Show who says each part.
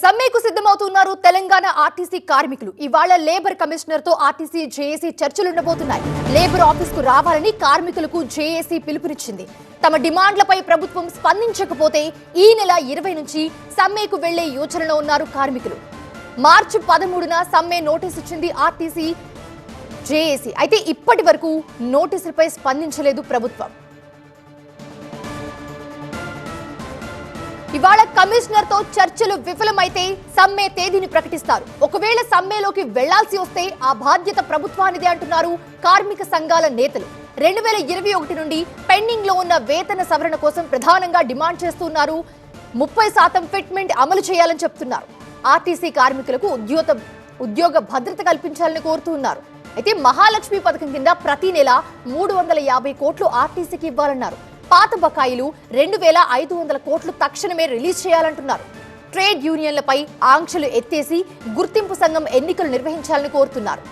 Speaker 1: సమ్మెకు సిద్ధమవుతున్నారు తెలంగాణ ఆర్టీసీ కార్మికులు. ఇవాళ లేబర్ కమిషనర్ తో ఆర్టీసీ జేఏసీ చర్చలు ఉండబోతున్నాయి. లేబర్ ఆఫీస్ కు రావాలని కార్మికులకు జేఏసీ పిలుపునిచ్చింది. తమ డిమాండ్లపై ప్రభుత్వం స్పందించకపోతే ఈ నెల 20 నుంచి సమ్మెకు వెళ్లే యోచనలో ఉన్నారు కార్మికులు. మార్చి 13న సమ్మె నోటీస్ ఇచ్చింది ఆర్టీసీ జేఏసీ. అయితే ఇప్పటి వరకు నోటీసులపై స్పందించలేదు ప్రభుత్వం. ఇవాళ కమిషనర్ తో చర్చలు విఫలమైతే సమ్మె తేదీని ప్రకటిస్తారు. ఒకవేళ సమ్మెలోకి వెళ్లాల్సి వస్తే ఆ బాధ్యత ప్రభుత్వానిదే అంటున్నారు కార్మిక సంఘాల నేతలు. 2021 నుండి పెండింగ్ లో ఉన్న వేతన సవరణ కోసం ప్రధానంగా డిమాండ్ చేస్తున్నారు. 30% ఫిట్మెంట్ అమలు చేయాలని చెప్తున్నారు. ఆర్టీసీ కార్మికులకు ఉద్యోగ భద్రత కల్పించాలని కోరుతున్నారు. అయితే మహాలక్ష్మి పథకం కింద ప్రతి నెల 350 కోట్లు ఆర్టీసీకి ఇవ్వాలన్నారు. పాత బకాయిలు 2500 కోట్లు తక్షణమే రిలీజ్ చేయాలంటున్నారు. ట్రేడ్ యూనియన్లపై ఆంక్షలు ఎత్తేసి గుర్తింపు సంఘం ఎన్నికలు నిర్వహించాలని కోరుతున్నారు.